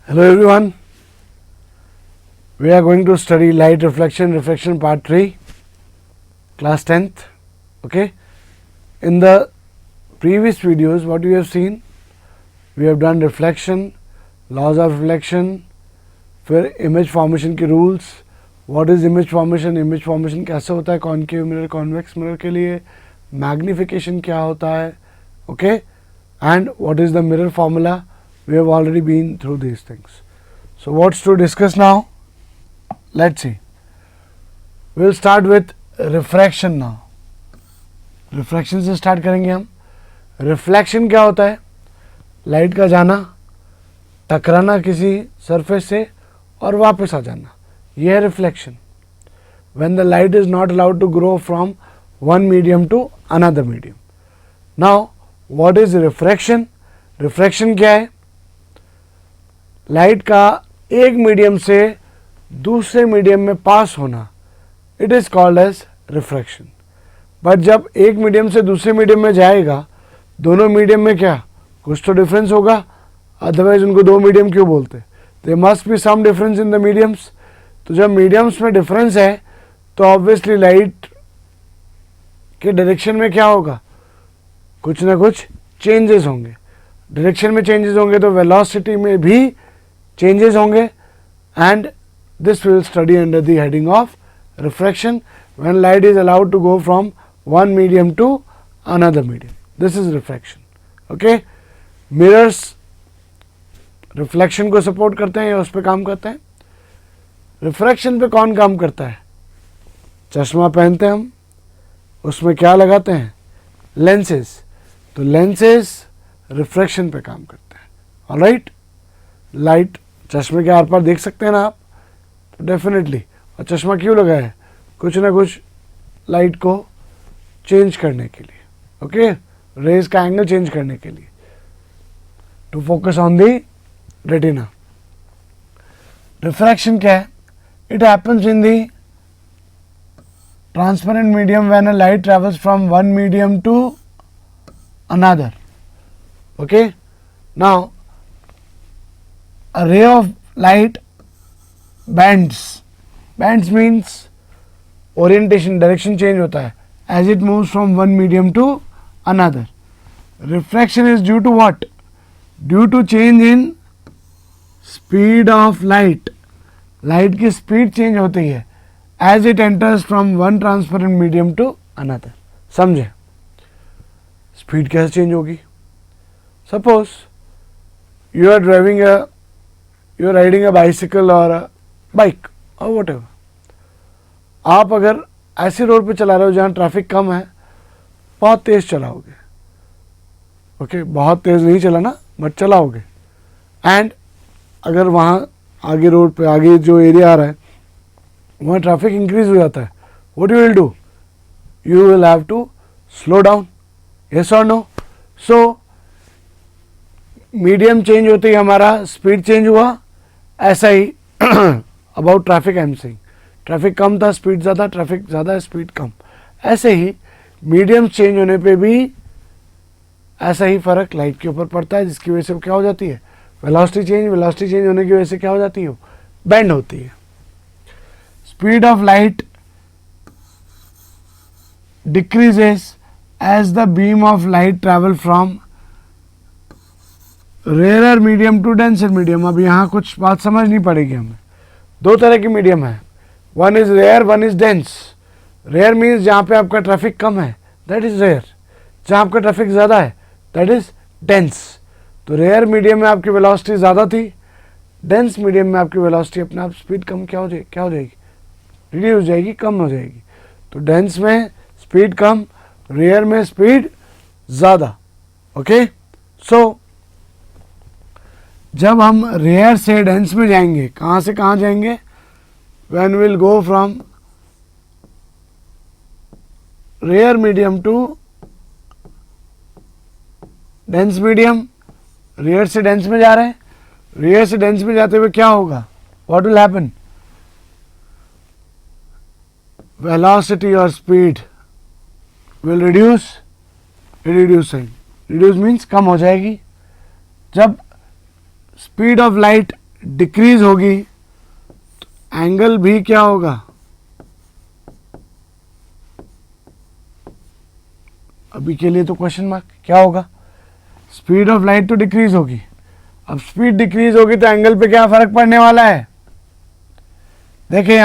Hello everyone, we are going to study light reflection part 3, class 10th. Okay, in the previous videos what we have seen, we have done reflection, laws of reflection, फिर image formation के rules, what is image formation कैसे होता है concave mirror convex mirror के लिए, magnification क्या होता है, okay, and what is the mirror formula. We have already been through these things. So what's to discuss now? Let's see. We'll start with refraction now. Refraction से start करेंगे हम. Reflection क्या होता है? लाइट का जाना, टकराना किसी सरफेस से और वापस आ जाना, यह है reflection. When the light is not allowed to grow from one medium to another medium. Now what is refraction? Refraction क्या है? लाइट का एक मीडियम से दूसरे मीडियम में पास होना, it is called as refraction. But जब एक मीडियम से दूसरे मीडियम में जाएगा, दोनों मीडियम में क्या कुछ तो डिफरेंस होगा, अदरवाइज उनको दो मीडियम क्यों बोलते. They must be some difference in the mediums. तो जब मीडियम्स में डिफरेंस है तो ऑब्वियसली लाइट के डायरेक्शन में क्या होगा, कुछ ना कुछ चेंजेस होंगे. डायरेक्शन में चेंजेस होंगे तो वेलोसिटी में भी चेंजेस होंगे, and this will study under the heading of refraction. When light is allowed to go from one medium to another medium, this is refraction. Okay, mirrors reflection को support करते हैं या उस पर काम करते हैं. रिफ्रैक्शन पे कौन काम करता है? चश्मा पहनते हैं हम, उसमें क्या लगाते हैं, लेंसेज. तो लेंसेज रिफ्रैक्शन पे काम करते हैं. ऑलराइट, लाइट चश्मे के आर पार देख सकते हैं ना आप, तो डेफिनेटली. और चश्मा क्यों लगा है? कुछ ना कुछ लाइट को चेंज करने के लिए, ओके, रेज का एंगल चेंज करने के लिए, to focus on the retina. Refraction क्या है? It happens in the transparent medium when a light travels from one medium to another. Okay, now a ray of light bends. Bends means orientation, direction change होता है as it moves from one medium to another. Refraction is due to what? Due to change in speed of light. Light की speed change होती है as it enters from one transparent medium to another. समझे? Speed कैसे change होगी? Suppose you are driving you are riding a bicycle or a bike or whatever. आप अगर ऐसे road पे चला रहे हो जहाँ ट्रैफिक कम है, बहुत तेज़ चलाओगे, ओके, बहुत तेज़ नहीं चलाना बट चलाओगे, एंड अगर वहाँ आगे रोड पे आगे जो एरिया आ रहा है वहाँ ट्रैफिक इंक्रीज हो जाता है, what you will do? You will have to slow down. Yes और नो? सो मीडियम चेंज होते ही हमारा स्पीड चेंज हुआ. ऐसा ही about traffic I am saying, traffic कम था स्पीड ज़्यादा, ट्रैफिक ज़्यादा स्पीड कम. ऐसे ही मीडियम चेंज होने पे भी ऐसा ही फ़र्क लाइट के ऊपर पड़ता है, जिसकी वजह से क्या हो जाती है, वेलोसिटी चेंज होने की वजह से क्या हो जाती है, बेंड होती है. Speed of light decreases as the beam of light travel from rare medium to denser medium. अब यहाँ कुछ बात समझनी पड़ेगी हमें. दो तरह की मीडियम है, one is rare, one is dense. Rare means जहाँ पे आपका ट्रैफिक कम है, दैट इज रेयर. जहाँ आपका ट्रैफिक ज़्यादा है, दैट इज डेंस. तो रेयर मीडियम में आपकी वेलोसिटी ज़्यादा थी, डेंस मीडियम में आपकी वेलोसिटी अपने आप स्पीड कम क्या हो जाएगी, रिड्यूस हो जाएगी, कम हो जाएगी. तो डेंस में स्पीड कम, रेयर में स्पीड ज़्यादा. ओके, सो जब हम रेयर से डेंस में जाएंगे, कहाँ से कहाँ जाएंगे, when will go from rare medium to dense medium. Rare से डेंस में जा रहे हैं, रेयर से डेंस में जाते हुए क्या होगा, व्हाट विल हैपन, वेलोसिटी और speed will reduce. Reduce means कम हो जाएगी. जब स्पीड ऑफ लाइट डिक्रीज होगी तो एंगल भी क्या होगा? अभी के लिए तो क्वेश्चन मार्क, क्या होगा? स्पीड ऑफ लाइट तो डिक्रीज होगी। अब स्पीड डिक्रीज होगी तो एंगल पे क्या फर्क पड़ने वाला है? देखिए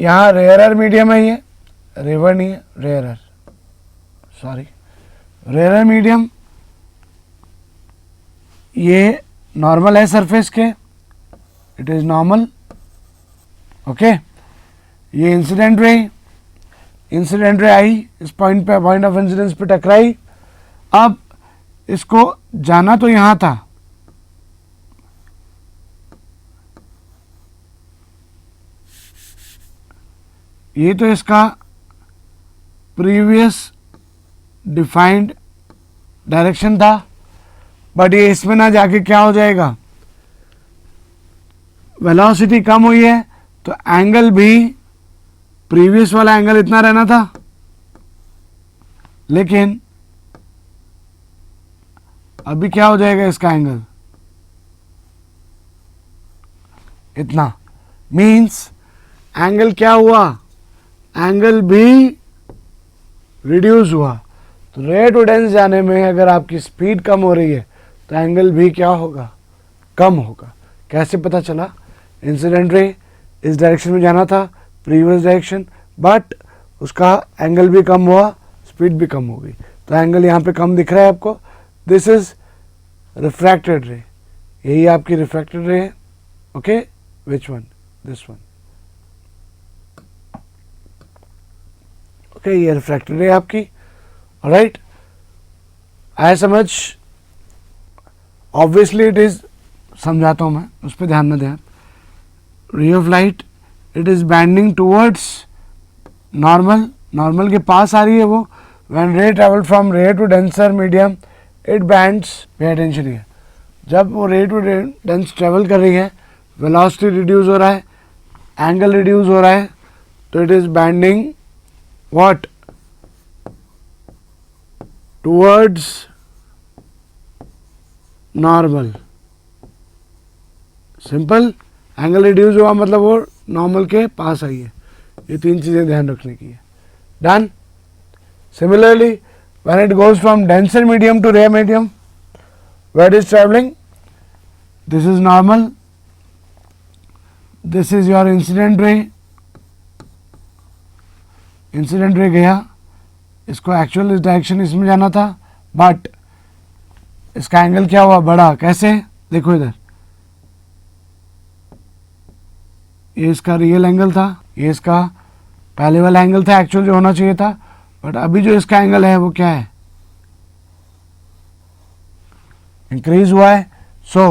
यहां रेयरर मीडियम है, ये रेयर नहीं है, रेयरर, सॉरी, रेयरर मीडियम, ये नॉर्मल है सरफेस के, इट इज नॉर्मल, ओके। ये इंसिडेंट रे आई, इस पॉइंट पे, पॉइंट ऑफ इंसिडेंस पे टकराई। अब इसको जाना तो यहां था, ये तो इसका प्रीवियस डिफाइंड डायरेक्शन था, बट ये इसमें ना जाके क्या हो जाएगा? वेलोसिटी कम हुई है तो एंगल भी, प्रीवियस वाला एंगल इतना रहना था, लेकिन अभी क्या हो जाएगा इसका एंगल? इतना। मीन्स एंगल क्या हुआ? एंगल भी रिड्यूस हुआ। तो रे टू डेंस जाने में अगर आपकी स्पीड कम हो रही है तो एंगल भी क्या होगा? कम होगा। कैसे पता चला? इंसिडेंट रे इस डायरेक्शन में जाना था, प्रीवियस डायरेक्शन, बट उसका एंगल भी कम हुआ, स्पीड भी कम हो गई, तो एंगल यहाँ पे कम दिख रहा है आपको। दिस इज रिफ्रैक्टेड रे, यही आपकी रिफ्रैक्टेड रे है, okay. Which one? This one, okay. ये रिफ्रैक्टेड रे आपकी, ऑलराइट। आया समझ? ऑब्वियसली इट इज, समझाता हूं मैं, उस पर ध्यान न दें। Ray of light, it is bending towards normal, normal के पास आ रही है वो। When ray travel from ray to denser medium it bends, pay attention here, जब वो रे टू डेंस ट्रेवल कर रही है, वेलोसिटी रिड्यूस हो रहा है, एंगल रिड्यूस हो रहा है, तो it is bending what? Towards normal. Simple, angle reduce हुआ मतलब वो नॉर्मल के पास आई है। ये तीन चीजें ध्यान रखने की है। Done. Similarly when it goes from denser medium to rare medium, where is travelling? This is normal, this is your incident ray. Incident ray गया, इसको एक्चुअल इस डायरेक्शन इसमें जाना था, बट इसका एंगल क्या हुआ? बढ़ा। कैसे? देखो इधर, ये इसका रियल एंगल था, ये इसका पहले वाला एंगल था एक्चुअल जो होना चाहिए था, बट अभी जो इसका एंगल है वो क्या है? इंक्रीज हुआ है। So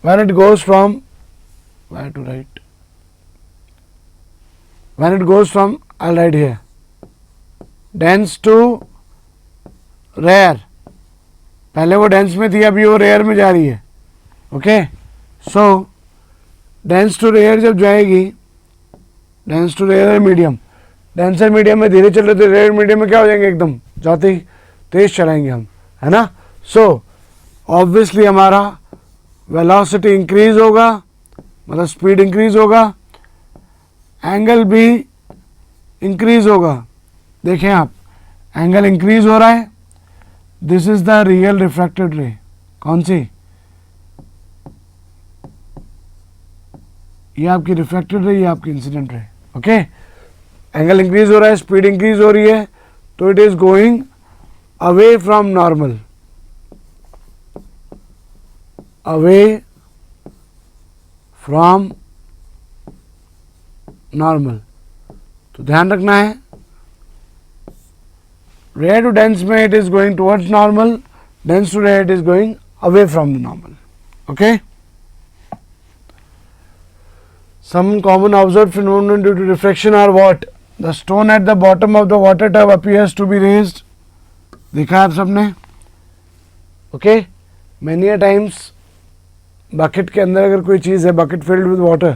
when it goes from right to right, when it goes from, I write here, dense to rare, पहले वो डेंस में थी, अभी वो रेयर में जा रही है, okay. So dense to rare जब जाएगी, dense to rare medium, denser medium में धीरे चल रहे थे, रेयर मीडियम में क्या हो जाएंगे? एकदम जाते ही तेज चलाएंगे हम, है ना। सो ऑब्वियसली हमारा वेलोसिटी इंक्रीज होगा, मतलब स्पीड इंक्रीज होगा, एंगल भी इंक्रीज होगा। देखें आप, एंगल इंक्रीज हो रहा है। This is the real refracted रे। कौन सी? ये आपकी रिफ्रैक्टेड रे, ये आपकी incident ray, okay. Angle increase हो रहा है, स्पीड इंक्रीज हो रही है, तो it is going away from normal, away from normal. तो ध्यान रखना है, रेयर टू डेंस में it is going towards normal, dense to rare it is going away from the normal, okay. Some common observed phenomena due to refraction are what? The stone at the bottom of the water tub appears to be raised. देखा आप सबने, okay. Many a times bucket के अंदर अगर कोई चीज़ है, bucket filled with water,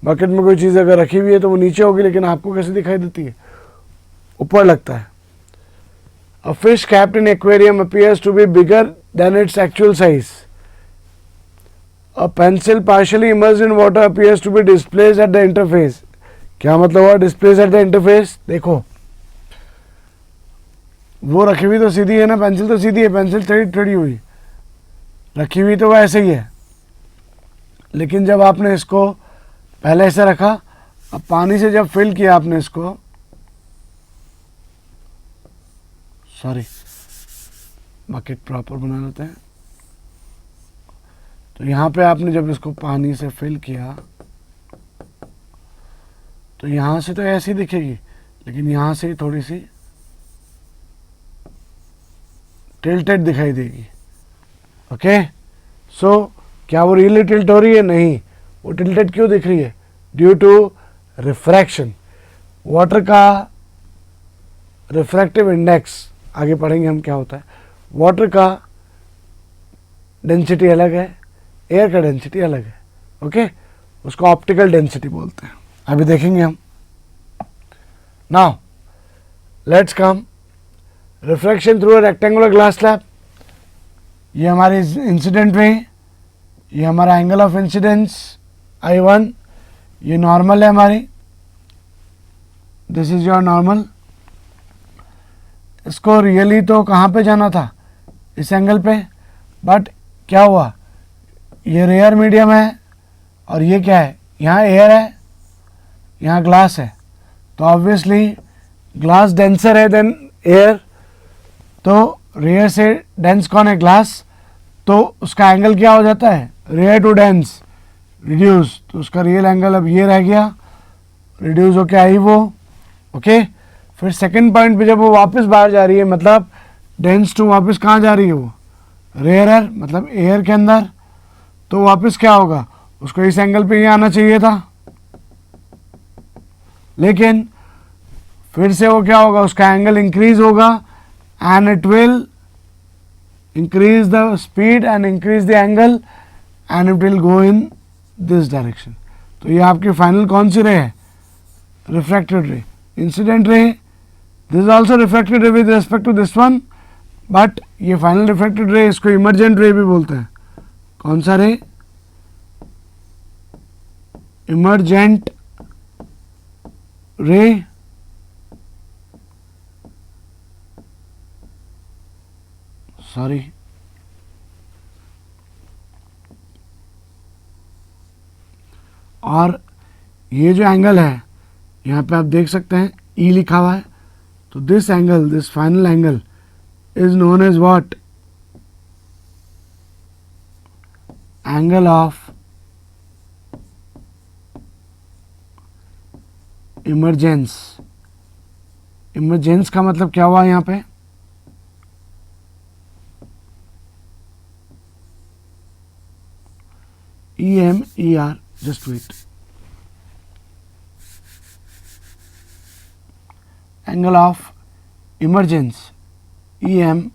bucket में कोई चीज़ अगर रखी हुई है तो वो नीचे होगी, लेकिन आपको कैसे दिखाई देती है? ऊपर लगता है। A fish kept in aquarium appears to be bigger than its actual size. A pencil partially immersed in water appears to be displaced at the interface. क्या मतलब हुआ डिस्प्लेस एट द इंटरफेस? देखो वो रखी हुई तो सीधी है ना, पेंसिल तो सीधी है, पेंसिल टेढ़ी हुई रखी हुई तो वो ऐसे ही है, लेकिन जब आपने इसको पहले ऐसे रखा, अब पानी से जब फिल किया आपने इसको, सॉरी बकेट प्रॉपर बना लेते हैं, तो यहाँ पे आपने जब इसको पानी से फिल किया तो यहाँ से तो ऐसी दिखेगी, लेकिन यहाँ से थोड़ी सी टिल्टेड दिखाई देगी। ओके, सो क्या वो रियली टिल्ट हो रही है? नहीं, वो टिल्टेड क्यों दिख रही है? Due to refraction. वाटर का रिफ्रैक्टिव इंडेक्स आगे पढ़ेंगे हम क्या होता है। वाटर का डेंसिटी अलग है, एयर का डेंसिटी अलग है। ओके, उसको ऑप्टिकल डेंसिटी बोलते हैं, अभी देखेंगे हम। Now let's come refraction through a rectangular glass slab. ये हमारी इंसिडेंट रे, ये हमारा एंगल ऑफ इंसिडेंस I1, ये नॉर्मल है हमारी, दिस इज योर नॉर्मल। इसको रियली तो कहाँ पे जाना था? इस एंगल पे, बट क्या हुआ, ये रेयर मीडियम है और ये क्या है, यहाँ एयर है, यहाँ ग्लास है, तो ऑब्वियसली ग्लास डेंसर है देन एयर, तो रेयर से डेंस कौन है? ग्लास, तो उसका एंगल क्या हो जाता है? रेयर टू डेंस रिड्यूस, तो उसका रियल एंगल अब ये रह गया, रिड्यूस होके आई वो। ओके, फिर सेकंड पॉइंट पे जब वो वापस बाहर जा रही है, मतलब डेंस टू वापस कहाँ जा रही है? वो रेयर मतलब एयर के अंदर, तो वापस क्या होगा, उसको इस एंगल पे ही आना चाहिए था, लेकिन फिर से वो क्या होगा, उसका एंगल इंक्रीज होगा and it will increase the speed and increase the angle and it will go in this direction। तो ये आपकी फाइनल कौन सी रे है? Refracted ray. Incident ray, this is also refracted ray with respect to this one, but ये final refracted ray, इसको emergent रे भी बोलते हैं। कौन सा रे? इमर्जेंट रे। सॉरी, और ये जो एंगल है यहाँ पे आप देख सकते हैं ई लिखा हुआ है, तो this angle, this final angle is known as what? Angle of emergence. Emergence का मतलब क्या हुआ यहाँ पे? EMER, just wait, angle of emergence, EMERGENCE,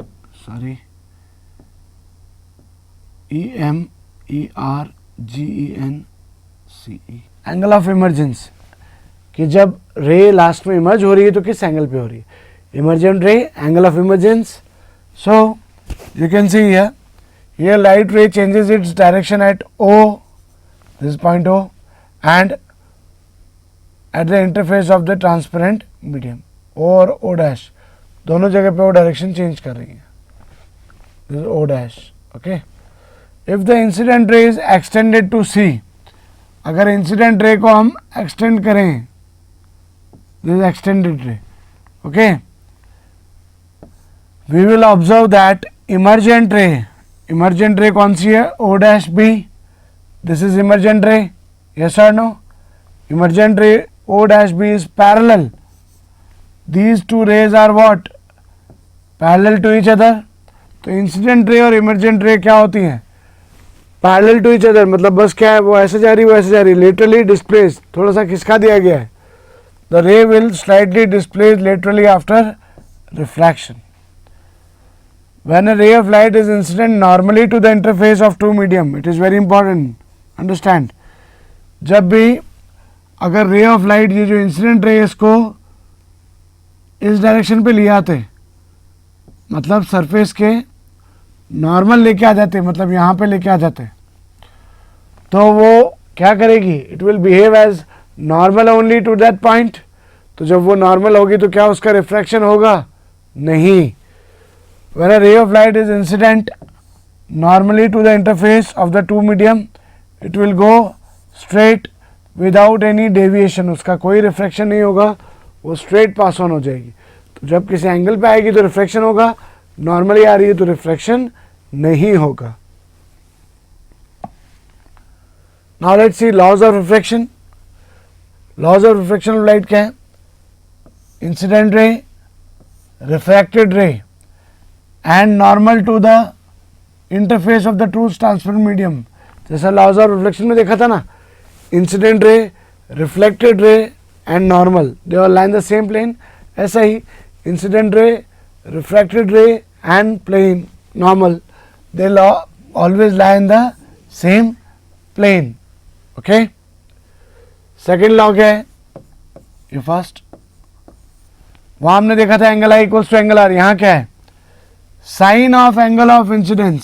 angle of emergence, कि जब रे लास्ट में इमर्ज हो रही है तो किस एंगल पे हो रही है? इमर्जेंट रे, angle of emergence. So you can see here, here light ray changes its direction at O, this is point O, and at the interface of the transparent medium, O और O dash दोनों जगह पे वो direction change कर रही है, this is O dash। okay, if the incident ray is extended to C, अगर incident ray को हम एक्सटेंड करें, this is extended ray, okay, we will observe that emergent ray, emergent ray कौन सी है? O डैश बी, this is emergent ray, yes और no? Emergent ray O dash B is parallel, these two rays are what? Parallel to each other. तो incident ray और emergent रे क्या होती हैं? पैरेलल टू ईच अदर, मतलब बस क्या है, वो ऐसे जा रही है, वो ऐसे जा रही है, लेटरली डिस्प्लेस, थोड़ा सा खिसका दिया गया है। The ray will slightly displace laterally after refraction. When a ray of light is incident normally to the interface of two medium, it is very important, understand, जब भी अगर रे ऑफ लाइट, ये जो इंसिडेंट रे, इसको इस direction पे ले आते, मतलब सरफेस के नॉर्मल लेके आ जाते, मतलब यहाँ पे लेके आ जाते, तो वो क्या करेगी, it will behave as normal only to that point. तो जब वो नॉर्मल होगी तो क्या उसका रिफ्रैक्शन होगा, नहीं। When a ray of light is incident normally to the interface of the two medium, it will go straight without any deviation, उसका कोई रिफ्रैक्शन नहीं होगा, वो स्ट्रेट पास ऑन हो जाएगी। तो जब किसी एंगल पे आएगी तो रिफ्रैक्शन होगा, नॉर्मली आ रही है तो रिफ्रैक्शन नहीं होगा। Now let's see laws of refraction. Laws of refraction of light क्या है, incident ray, refracted ray and normal to the interface of the two transparent medium. जैसा लॉज ऑफ रिफ्लेक्शन में देखा था ना, incident ray, reflected ray and normal, they are lie in the same plane. ऐसा ही incident ray, refracted ray and plane normal, they always lie in the same plane. Okay, second law क्या है, ये first, वहां हमने देखा था angle i equals to angle r. यहां क्या है, sine of angle of incidence,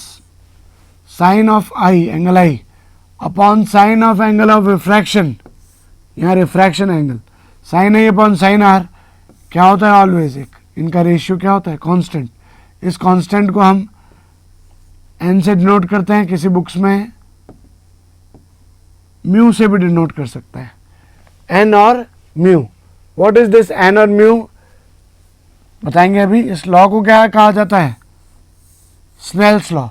sine of i angle i upon sine of angle of refraction, यहाँ refraction angle, sine i upon sine r क्या होता है, ऑलवेज एक इनका रेशियो क्या होता है, कांस्टेंट। इस कांस्टेंट को हम एन से डिनोट करते हैं, किसी बुक्स में म्यू से भी डिनोट कर सकते हैं, एन और mu. What is this n और म्यू बताएंगे अभी। इस लॉ को क्या कहा जाता है, Snell's law.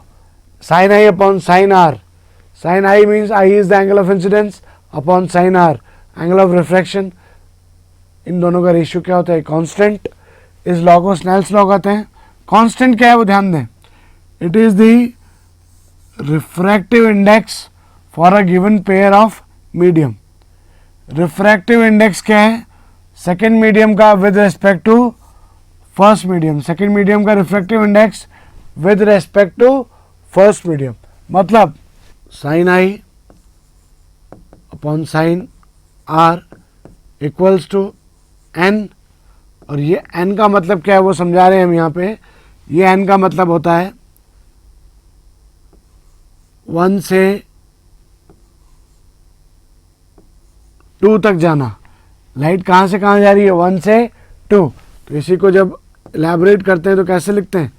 Sine i upon sine r, sine i means i is the angle of incidence upon sine r angle of refraction, इन दोनों का रेशियो क्या होता है, कांस्टेंट। इस लॉ को स्नेल्स लॉ कहते हैं। कांस्टेंट क्या है वो ध्यान दें, it is the refractive index for a given pair of medium. Refractive index क्या है, सेकेंड मीडियम का with respect to first medium, second medium का refractive index with respect to first medium. मतलब sine i upon sine r equals to n, और ये N का मतलब क्या है वो समझा रहे हैं हम यहाँ पे। ये एन का मतलब होता है 1 से 2 तक जाना। लाइट कहाँ से कहाँ जा रही है, 1 से 2। तो इसी को जब इलेबोरेट करते हैं तो कैसे लिखते हैं,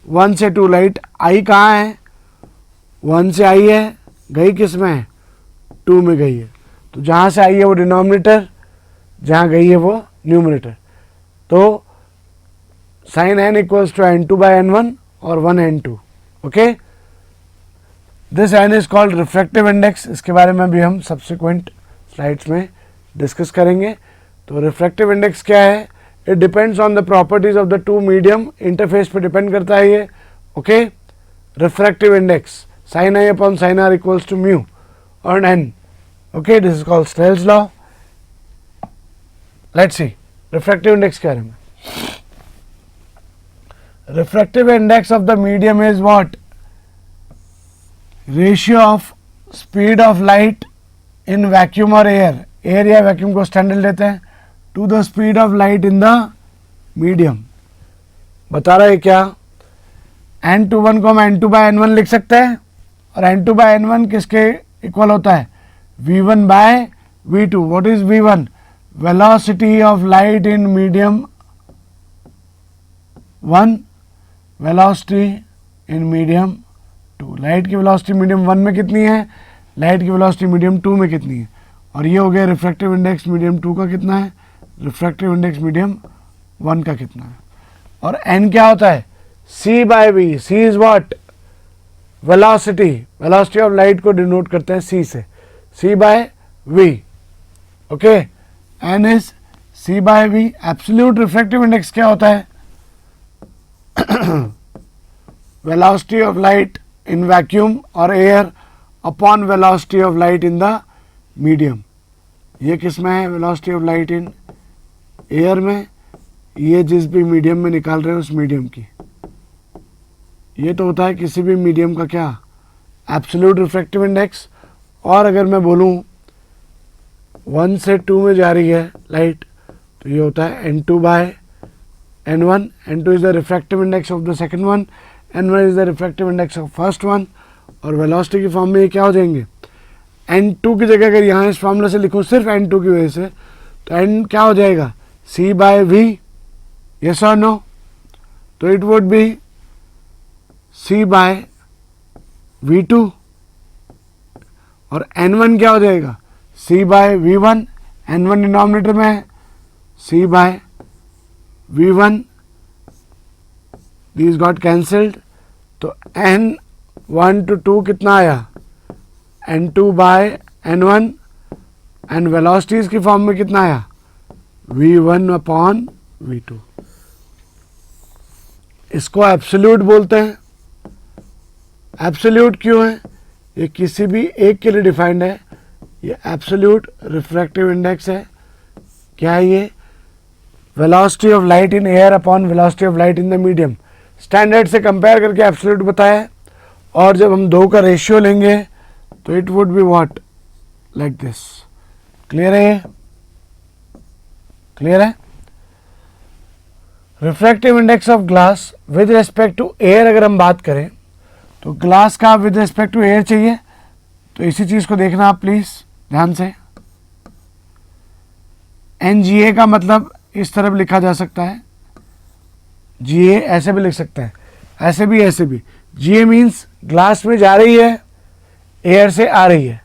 1 से 2 लाइट आई कहाँ है, 1 से आई है, गई किस में है, 2 में गई है। तो जहाँ से आई है वो डिनोमिनेटर, जहाँ गई है वो न्यूमरेटर। तो sine n equals to n2 by n1 और 1 n2। Okay, this n is called refractive index. इसके बारे में भी हम सब्सिक्वेंट स्लाइड्स में डिस्कस करेंगे। तो रिफ्रैक्टिव इंडेक्स क्या है, it depends on the properties of the two medium, interface पे डिपेंड करता है ये। Okay, refractive index sine i upon sine r equals to mu और n. Okay, this is called Snell's law. Let's see refractive index के बारे में। Refractive index of the medium is what, ratio of speed of light in vacuum और air, air या vacuum को standard लेते हैं, to the speed of light in the medium. बता रहा है क्या, n21 को हम n2 बाय n1 लिख सकते हैं, और n2 बाय n1 किसके इक्वल होता है, v1 by v2। What is v1, velocity of light in medium 1, velocity in medium 2। Light की वेलोसिटी मीडियम 1 में कितनी है, लाइट की वेलोसिटी मीडियम 2 में कितनी है, और ये हो गया रिफ्रैक्टिव इंडेक्स मीडियम 2 का कितना है, रिफ्रैक्टिव इंडेक्स मीडियम 1 का कितना है। और n क्या होता है, c by v। c is what, velocity, velocity of light को डिनोट करते हैं c से, c बाय v। ओके, n is c by v। Absolute refractive index क्या होता है, velocity of light in vacuum और air upon velocity of light in the medium. ये किस में है, velocity of light in air में, ये जिस भी मीडियम में निकाल रहे हैं उस मीडियम की। ये तो होता है किसी भी मीडियम का क्या, एब्सोल्यूट रिफ्रैक्टिव इंडेक्स। और अगर मैं बोलूँ 1 से 2 में जा रही है लाइट, तो ये होता है n2 by n1। n2 is the refractive index of the second one, n1 is the refractive index of first one. और वेलोसिटी की फॉर्म में ये क्या हो जाएंगे, N2 की जगह अगर यहाँ इस फॉर्मूला से लिखूँ सिर्फ N2 की वजह से, तो N क्या हो जाएगा, C बाय V, यस और नो? तो it would be C by V2, और N1 क्या हो जाएगा, C by V1, N1 denominator में है, C by V1, these got cancelled, तो N1 to 2 कितना आया, N2 by N1, and velocities की फॉर्म में कितना आया, V1 अपॉन V2। इसको एब्सोल्यूट बोलते हैं। एब्सोल्यूट क्यों है, ये किसी भी एक के लिए डिफाइंड है, ये एब्सोल्यूट रिफ्रैक्टिव इंडेक्स है। क्या है ये, velocity of light in air upon velocity of light in the medium. Standard से कंपेयर करके एब्सोल्यूट बताया है, और जब हम दो का रेशियो लेंगे तो it would be what, like this. Clear है, ये क्लियर है। Refractive index of glass with respect to air अगर हम बात करें, तो ग्लास का विद रिस्पेक्ट टू एयर चाहिए, तो इसी चीज को देखना आप प्लीज ध्यान से। NGA का मतलब इस तरफ लिखा जा सकता है, GA ऐसे भी लिख सकते हैं, ऐसे भी ऐसे भी। GA मीन्स ग्लास में जा रही है, एयर से आ रही है,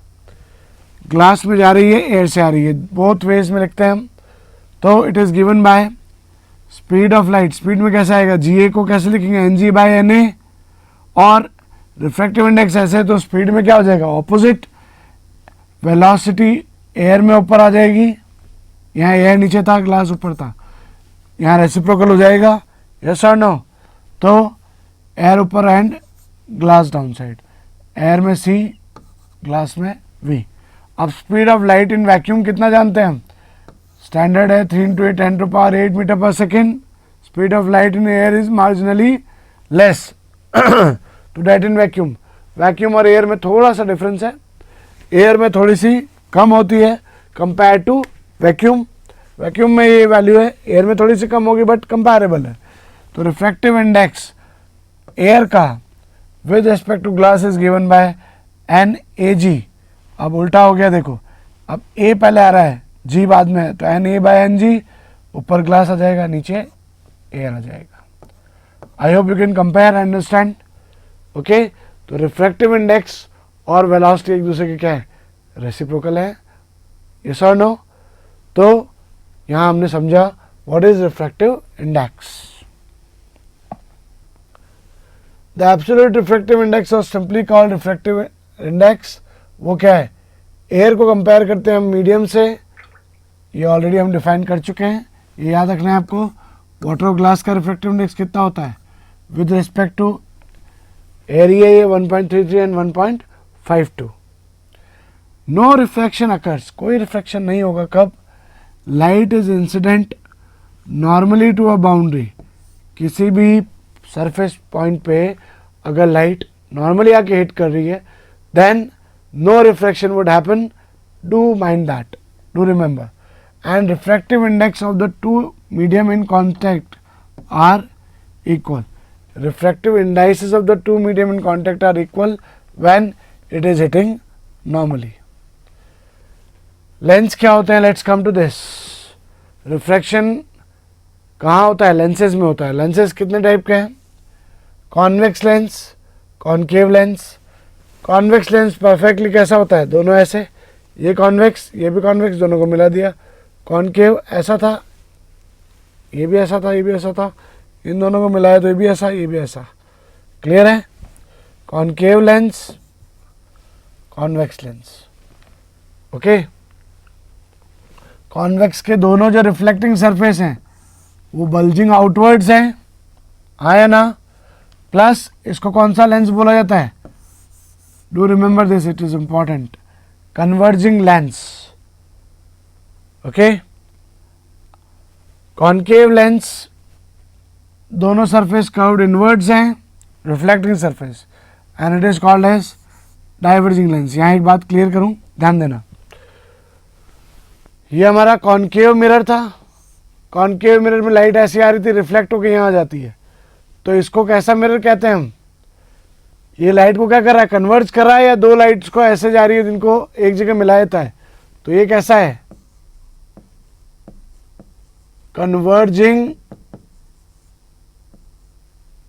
ग्लास में जा रही है, एयर से आ रही है, बोथ वेज में लिखते हैं हम। तो it is given by speed of light. Speed में कैसे आएगा, GA को कैसे लिखेंगे, NG बाय NA, और रिफ्रैक्टिव इंडेक्स ऐसे, तो स्पीड में क्या हो जाएगा, ऑपोजिट। वेलोसिटी एयर में ऊपर आ जाएगी, यहाँ एयर नीचे था, ग्लास ऊपर था, यहाँ रेसिप्रोकल हो जाएगा, यस और नो? तो एयर ऊपर and glass down side, air में C, ग्लास में V। अब speed of light in vacuum कितना जानते हैं हम, स्टैंडर्ड है 3 × 10⁸ मीटर पर second. Speed of light in air is marginally less to that in vacuum. Vacuum और एयर में थोड़ा सा डिफरेंस है, एयर में थोड़ी सी कम होती है कंपेयर टू वैक्यूम। वैक्यूम में ये वैल्यू है, एयर में थोड़ी सी कम होगी बट कंपेरेबल है। तो रिफ्रैक्टिव इंडेक्स एयर का with respect to glass is given by NAG। अब उल्टा हो गया, देखो अब A पहले आ रहा है, G बाद में है, तो NA/NG, ऊपर ग्लास आ जाएगा, नीचे एयर आ जाएगा। I hope you can compare, understand, okay. तो रिफ्रैक्टिव इंडेक्स और वेलोसिटी एक दूसरे के क्या है, रेसिप्रोकल है, यस और नो? तो यहाँ हमने समझा what is refractive index. The absolute refractive index और सिंपली कॉल्ड रिफ्रैक्टिव इंडेक्स, वो क्या है, एयर को कंपेयर करते हैं हम मीडियम से, ये ऑलरेडी हम डिफाइन कर चुके हैं, ये याद रखना है आपको। वाटर और ग्लास का रिफ्रैक्टिव इंडेक्स कितना होता है विद रिस्पेक्ट टू एरिया, ये 1.33 एंड 1.52। नो रिफ्रैक्शन अकर्स, कोई रिफ्रैक्शन नहीं होगा कब, light is incident normally to a boundary. किसी भी सरफेस पॉइंट पे अगर लाइट नॉर्मली आके हिट कर रही है, then no refraction would happen. Do mind that, do remember. And refractive index of the two medium in contact are equal. Refractive indices of the two medium in contact are equal when it is hitting normally. Lens क्या होते हैं, let's come to this. Refraction कहाँ होता है, lenses में होता है। lenses कितने टाइप के हैं, convex lens, concave lens। Convex lens perfectly कैसा होता है, दोनों ऐसे, ये कॉन्वेक्स ये भी कॉन्वेक्स, दोनों को मिला दिया। कॉनकेव ऐसा था, ये भी ऐसा था, ये भी ऐसा था, इन दोनों को मिलाया तो ये भी ऐसा, ये भी ऐसा। क्लियर है? Concave lens, convex lens, okay. Convex के दोनों जो रिफ्लेक्टिंग सरफेस हैं वो बल्जिंग आउटवर्ड्स हैं, आया ना? प्लस इसको कौन सा लेंस बोला जाता है, do remember this, it is important, converging lens, okay। concave lens दोनों सरफेस कर्व्ड इनवर्ड्स हैं, reflecting surface, and it is called as diverging lens. यहाँ एक बात क्लियर करूँ, ध्यान देना, ये हमारा कॉनकेव मिरर था, कॉनकेव मिरर में लाइट ऐसी आ रही थी, रिफ्लेक्ट होकर यहाँ आ जाती है, तो इसको कैसा मिरर कहते हैं हम, ये लाइट को क्या कर रहा है, कन्वर्ज कर रहा है, या दो लाइट्स को ऐसे जा रही है जिनको एक जगह मिला देता है, तो ये कैसा है, कन्वर्जिंग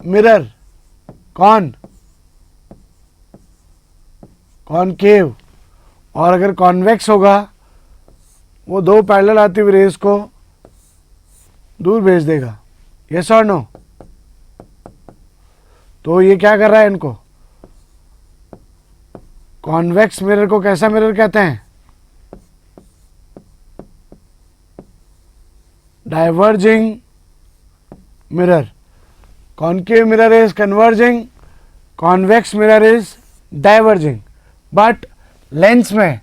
मिरर। कौन, कॉनकेव। और अगर कॉन्वेक्स होगा वो दो पैरेलल आती हुई रेज को दूर भेज देगा, यस और नो। तो ये क्या कर रहा है, इनको कॉन्वेक्स मिरर को कैसा मिरर कहते हैं, diverging mirror. Concave mirror is converging, convex mirror is diverging. But lens में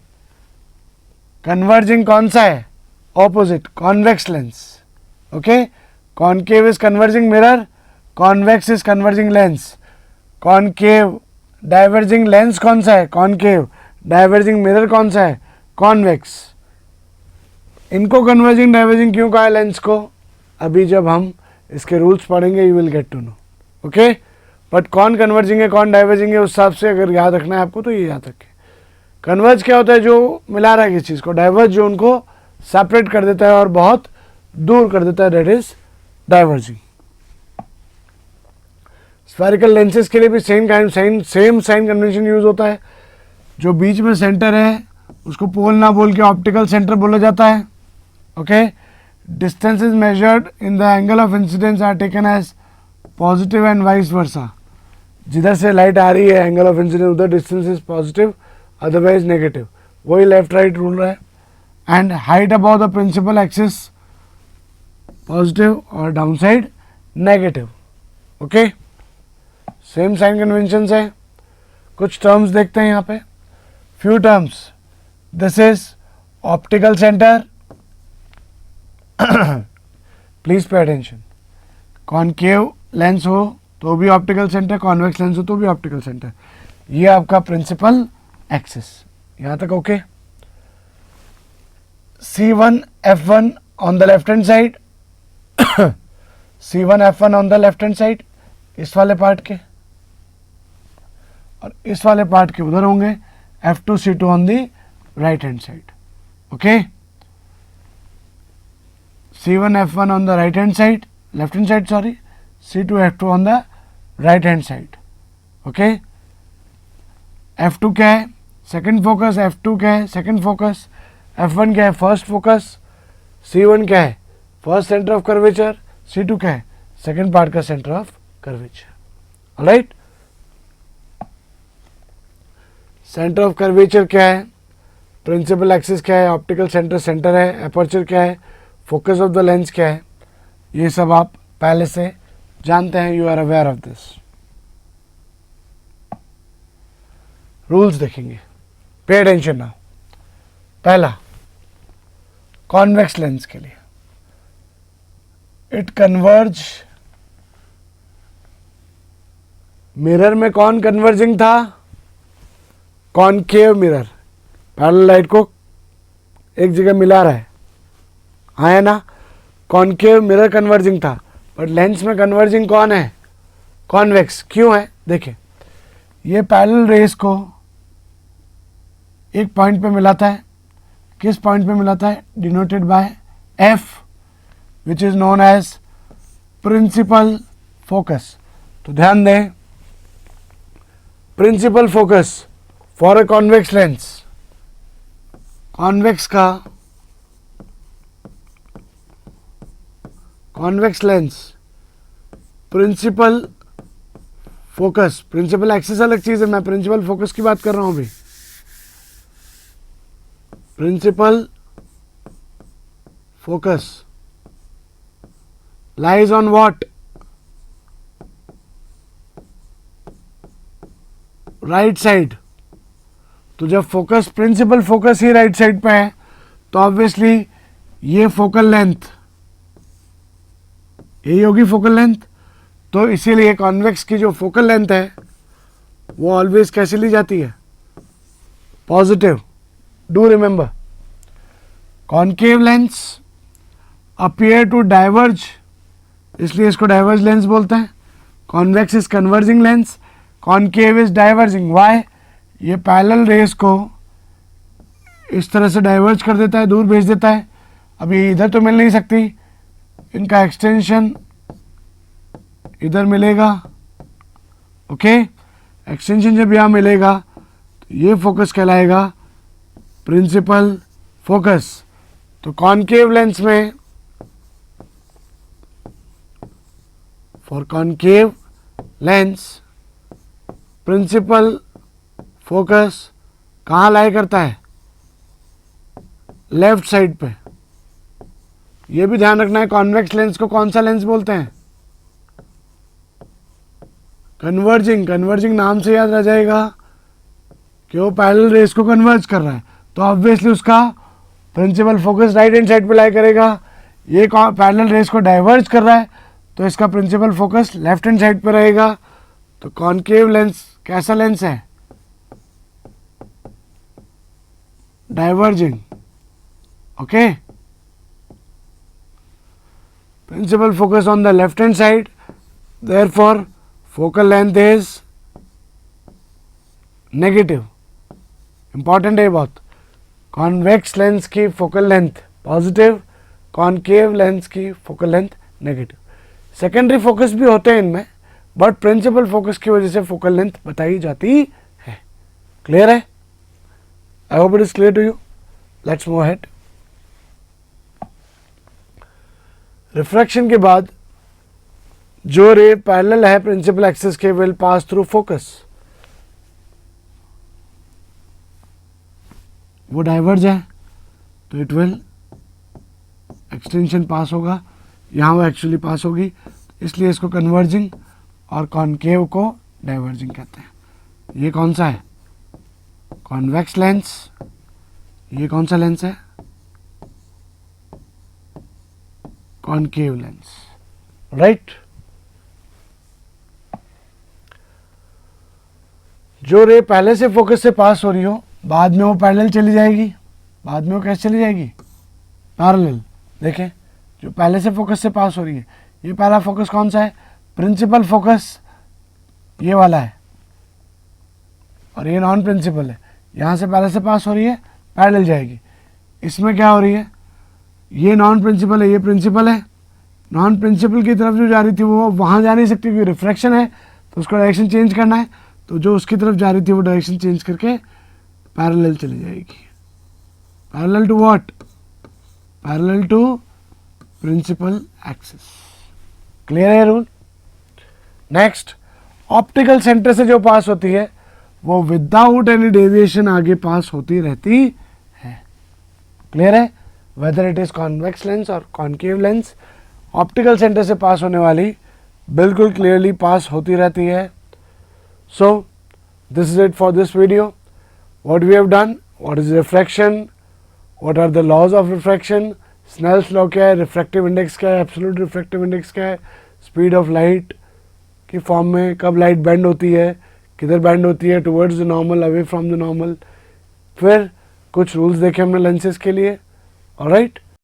कन्वर्जिंग कौन सा है, opposite, convex lens. Okay, concave is converging mirror, convex is converging lens. Concave diverging lens कौन सा है, कॉनकेव। डाइवर्जिंग मिरर कौन सा है, कॉन्वेक्स। इनको कन्वर्जिंग डाइवर्जिंग क्यों कहा है लेंस को, अभी जब हम इसके रूल्स पढ़ेंगे you will get to know. Okay, but कौन कन्वर्जिंग है कौन डाइवर्जिंग है उस हिसाब से अगर याद रखना है आपको तो ये याद रखें। कन्वर्ज क्या होता है, जो मिला रहा है किसी चीज़ को, डाइवर्ज जो उनको सेपरेट कर देता है और बहुत दूर कर देता है, that is diverging. Spherical lenses के लिए भी सेम साइन कन्वेंशन यूज होता है। जो बीच में सेंटर है उसको पोल ना बोल के ऑप्टिकल सेंटर बोला जाता है। Okay, distances measured in the angle of incidence are taken as positive and vice versa। जिधर से लाइट आ रही है एंगल ऑफ इंसिडेंस उधर distance is positive otherwise negative, वही लेफ्ट राइट रूल है। And height about the principal axis positive और down side negative. Okay, same sign convention है। कुछ टर्म्स देखते हैं यहाँ पे, few terms. This is optical centre, please pay attention. Concave lens हो तो भी ऑप्टिकल सेंटर, कॉन्वेक्स लेंस हो तो भी ऑप्टिकल सेंटर। ये आपका प्रिंसिपल एक्सिस, यहां तक okay. C1 F1 on the left hand side, C1 F1 on the left hand side इस वाले पार्ट के, और इस वाले पार्ट के उधर होंगे F2 C2 on the right hand side. Okay, C1 F1 on the right hand side, left hand side sorry, C2 F2 on the right hand side। okay, F2 क्या है, सेकंड फोकस, F2 क्या है, second focus, F1 क्या है, first focus, C1 क्या है, first centre of curvature, C2 क्या है, सेकंड पार्ट का centre of curvature. Alright, centre of curvature क्या है, प्रिंसिपल एक्सिस क्या है, ऑप्टिकल सेंटर सेंटर है, अपर्चर क्या है, फोकस ऑफ द लेंस क्या है, ये सब आप पहले से जानते हैं, you are aware of this. Rules देखेंगे, पे अटेंशन नाउ। पहला, कॉन्वेक्स लेंस के लिए इट कन्वर्ज, मिरर में कौन कन्वर्जिंग था, कॉनकेव मिरर, पैरेलल लाइट को एक जगह मिला रहा है, है ना, कॉनकेव मिरर कन्वर्जिंग था। बट लेंस में कन्वर्जिंग कौन है, कॉन्वेक्स। क्यों है, देखिए, ये पैरेलल रेस को एक पॉइंट पे मिलाता है, किस पॉइंट पे मिलाता है, denoted by F which is known as principal focus. तो ध्यान दें, principal focus for a convex lens, convex का convex lens principal focus, principal axis अलग चीज है, मैं प्रिंसिपल फोकस की बात कर रहा हूं अभी। Principal focus lies on what, right side. तो जब फोकस, प्रिंसिपल फोकस ही राइट साइड पे है तो ऑब्वियसली ये फोकल लेंथ, यही होगी फोकल लेंथ। तो इसीलिए कॉन्वेक्स की जो फोकल लेंथ है वो ऑलवेज कैसे ली जाती है, positive. Do remember, concave lens appear to diverge, इसलिए इसको डाइवर्ज लेंस बोलते हैं। Convex is converging lens, concave is diverging, why, ये पैरेलल रेस को इस तरह से डाइवर्ज कर देता है, दूर भेज देता है। अब ये इधर तो मिल नहीं सकती, इनका एक्सटेंशन इधर मिलेगा, ओके। एक्सटेंशन जब यहाँ मिलेगा तो ये फोकस कहलाएगा प्रिंसिपल फोकस। तो कॉनकेव लेंस में, for concave lens principal focus कहाँ लाई करता है? लेफ्ट साइड पे। ये भी ध्यान रखना है, कॉन्वेक्स लेंस को कौन सा लेंस बोलते हैं? कन्वर्जिंग। कन्वर्जिंग नाम से याद रह जाएगा कि वो पैरेलल रेस को कन्वर्ज कर रहा है, तो ऑब्वियसली उसका principal focus right hand side पे लाई करेगा। ये पैरेलल रेस को डाइवर्ज कर रहा है, तो इसका principal focus left hand side पे रहेगा। तो कॉनकेव लेंस कैसा लेंस है? Diverging, okay. Principal focus on the left hand side, therefore focal length is negative। Important है बहुत। कॉन्वेक्स लेंस की focal length positive, concave lens की focal length negative. Secondary focus भी होते हैं इनमें, बट प्रिंसिपल फोकस की वजह से फोकल लेंथ बताई जाती है। क्लियर है? I hope it is clear to you. Let's move ahead. Refraction के बाद जो रे पैरेलल है प्रिंसिपल एक्सिस के विल पास थ्रू फोकस, वो डाइवर्ज है तो इट विल एक्सटेंशन पास होगा, यहाँ वो एक्चुअली पास होगी, इसलिए इसको कन्वर्जिंग और कॉनकेव को डाइवर्जिंग कहते हैं। ये कौन सा है? Convex lens. ये कौन सा लेंस है? Concave lens, right. जो रे पहले से फोकस से पास हो रही हो, बाद में वो पैरेलल चली जाएगी। बाद में वो कैसे चली जाएगी? पैरेलल। देखें, जो पहले से फोकस से पास हो रही है, ये पहला फोकस कौन सा है? प्रिंसिपल फोकस ये वाला है, और ये नॉन प्रिंसिपल है। यहाँ से पहले से पास हो रही है, पैरेलल जाएगी। इसमें क्या हो रही है? ये नॉन प्रिंसिपल है, ये प्रिंसिपल है। नॉन प्रिंसिपल की तरफ जो जा रही थी वो वहाँ जा नहीं सकती क्योंकि रिफ्रैक्शन है, तो उसको डायरेक्शन चेंज करना है। तो जो उसकी तरफ जा रही थी वो डायरेक्शन चेंज करके पैरेलल चली जाएगी। Parallel to what? Parallel to principal axis. Clear है रूल? नेक्स्ट, ऑप्टिकल सेंटर से जो पास होती है वो विदाउट एनी डेविएशन आगे पास होती रहती है। क्लियर है? Whether it is convex lens और कॉनकेव लेंस, ऑप्टिकल सेंटर से पास होने वाली बिल्कुल क्लियरली पास होती रहती है। So this is it for this video. What we have done, what is refraction, what are the laws of refraction, Snell's law क्या है, refractive index क्या है, absolute refractive index क्या है, speed of light की फॉर्म में कब light bend होती है, किधर बेंड होती है, towards the normal, away from the normal। फिर कुछ रूल्स देखे हमने लेंसेज के लिए। ऑलराइट।